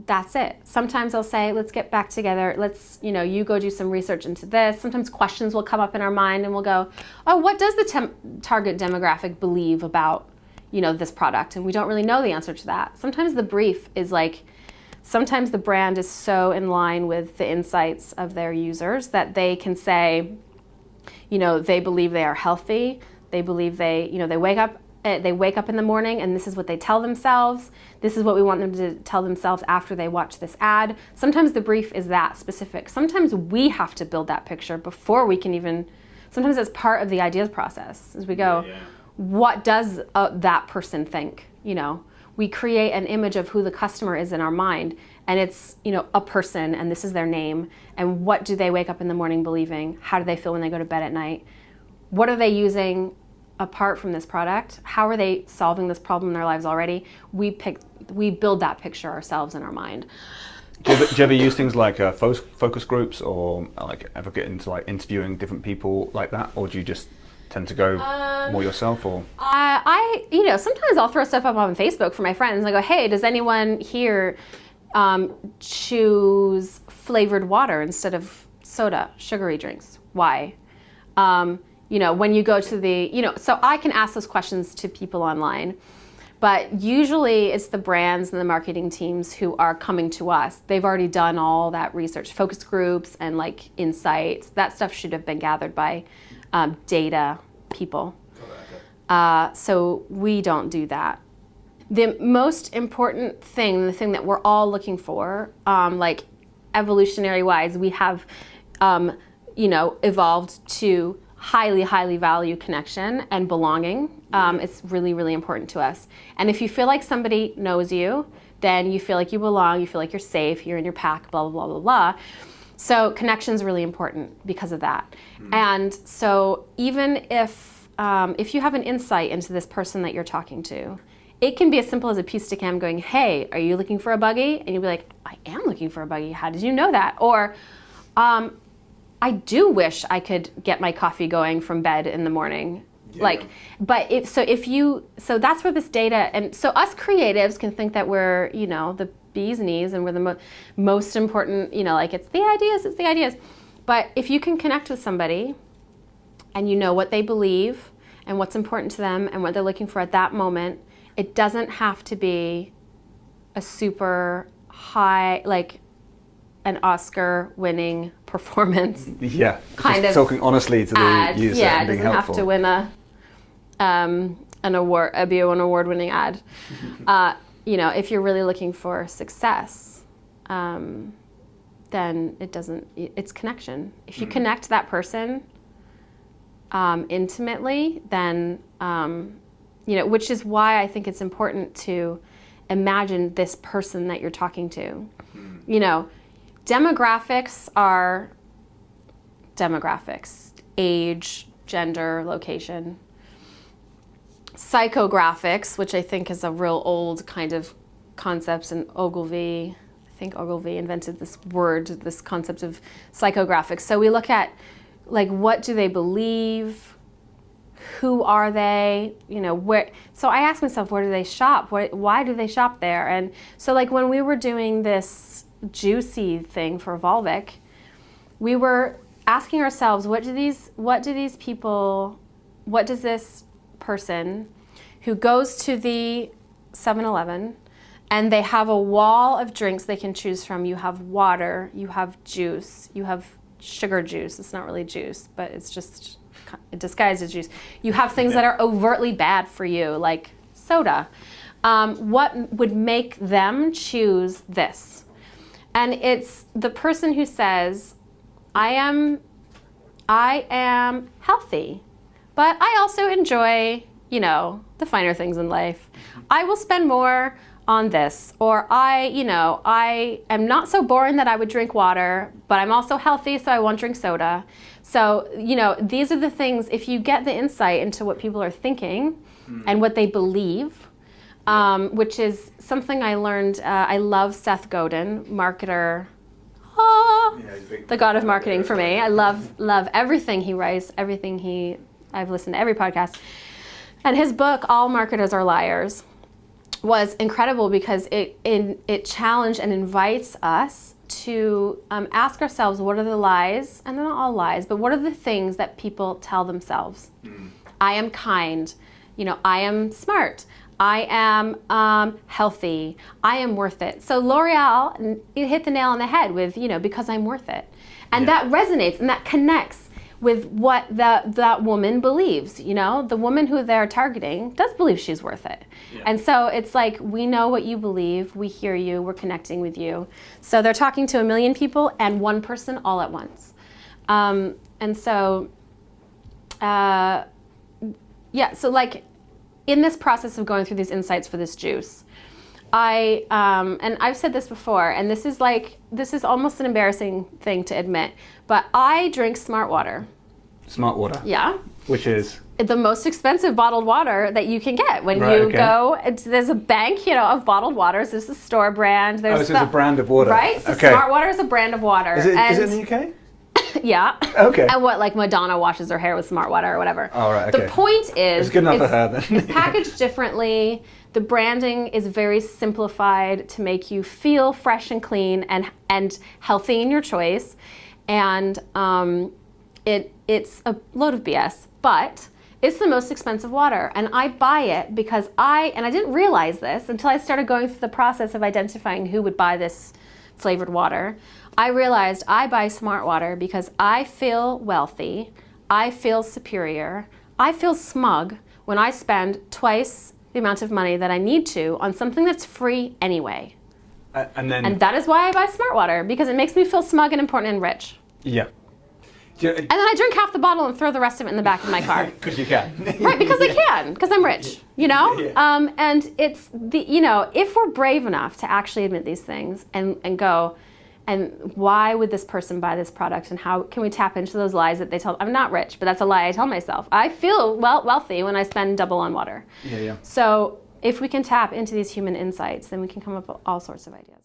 that's it. Sometimes I'll say, let's get back together. Let's, you go do some research into this. Sometimes questions will come up in our mind and we'll go, oh, what does the target demographic believe about, this product? And we don't really know the answer to that. Sometimes the brief is sometimes the brand is so in line with the insights of their users that they can say, they believe they are healthy. They believe they wake up in the morning and this is what they tell themselves. This is what we want them to tell themselves after they watch this ad. Sometimes the brief is that specific. Sometimes we have to build that picture before we can even, sometimes it's part of the ideas process as we go, what does that person think? We create an image of who the customer is in our mind, and it's, a person, and this is their name, and what do they wake up in the morning believing? How do they feel when they go to bed at night? What are they using apart from this product? How are they solving this problem in their lives already? We build that picture ourselves in our mind. Do you ever use things like focus groups, or ever get into interviewing different people like that, or do you just tend to go more yourself? Or I sometimes I'll throw stuff up on Facebook for my friends. I go, hey, does anyone here choose flavored water instead of soda, sugary drinks? Why? When you go to so I can ask those questions to people online, but usually it's the brands and the marketing teams who are coming to us. They've already done all that research, focus groups and insights. That stuff should have been gathered by data people. So we don't do that. The most important thing, the thing that we're all looking for, evolutionary wise, we have, evolved to highly value connection and belonging. It's really, really important to us. And if you feel like somebody knows you, then you feel like you belong, you feel like you're safe, you're in your pack, blah, blah, blah, blah, blah. So connection is really important because of that. And so even if you have an insight into this person that you're talking to, it can be as simple as a piece to cam going, hey, are you looking for a buggy? And you'll be like, I am looking for a buggy. How did you know that? Or, I do wish I could get my coffee going from bed in the morning. Yeah. So that's where this data, and so us creatives can think that we're, the bee's knees and we're the most important, it's the ideas. But if you can connect with somebody and you know what they believe and what's important to them and what they're looking for at that moment, it doesn't have to be a super high, an Oscar-winning performance. Yeah, kind of talking honestly to the ad. user and being helpful. Yeah, it doesn't have to win an award, be an award-winning ad. If you're really looking for success, then it's connection. If you connect that person intimately, then, which is why I think it's important to imagine this person that you're talking to. Demographics are demographics, age, gender, location. Psychographics, which I think is a real old kind of concept, and Ogilvy invented this concept of psychographics. So we look at what do they believe, who are they, where. So I ask myself, where do they shop? Why do they shop there? And so when we were doing this juicy thing for Volvic, we were asking ourselves, what does this person who goes to the 7-Eleven and they have a wall of drinks they can choose from. You have water, you have juice, you have sugar juice. It's not really juice, but it's just disguised as juice. You have things that are overtly bad for you, like soda. What would make them choose this? And it's the person who says, I am healthy, but I also enjoy, the finer things in life. I will spend more on this, or I am not so boring that I would drink water, but I'm also healthy, so I won't drink soda. So, these are the things, if you get the insight into what people are thinking and what they believe, which is something I learned. I love Seth Godin, marketer, the god of marketing for me. I love everything he writes, I've listened to every podcast. And his book, All Marketers Are Liars, was incredible because it challenged and invites us to ask ourselves, what are the lies, and they're not all lies, but what are the things that people tell themselves? I am kind, I am smart, I am healthy, I am worth it. So L'Oreal, you hit the nail on the head with, because I'm worth it. And that resonates and that connects with what that woman believes. The woman who they're targeting does believe she's worth it. And so it's like, we know what you believe, we hear you, we're connecting with you. So they're talking to 1 million people and one person all at once. And so, so like in this process of going through these insights for this juice, and I've said this before, and this is almost an embarrassing thing to admit, but I drink Smart Water. Smart Water? Yeah. Which is? The most expensive bottled water that you can get. When you go, there's a bank, of bottled waters. There's a store brand. There's a brand of water. Right? So Smart Water is a brand of water. Is it in the UK? Yeah. Okay. And like Madonna washes her hair with Smart Water or whatever. All right, okay. The point is, it's good enough for her then. It's packaged differently. The branding is very simplified to make you feel fresh and clean and healthy in your choice. And it's a load of BS, but it's the most expensive water. And I buy it because I didn't realize this until I started going through the process of identifying who would buy this flavored water. I realized I buy Smart Water because I feel wealthy, I feel superior, I feel smug when I spend twice the amount of money that I need to on something that's free anyway. And that is why I buy Smart Water, because it makes me feel smug and important and rich. Yeah. And then I drink half the bottle and throw the rest of it in the back of my car. Because you can. Right, because I can, because I'm rich, Yeah. And it's if we're brave enough to actually admit these things and go, and why would this person buy this product, and how can we tap into those lies that they tell? I'm not rich, but that's a lie I tell myself. I feel wealthy when I spend double on water. Yeah. So if we can tap into these human insights, then we can come up with all sorts of ideas.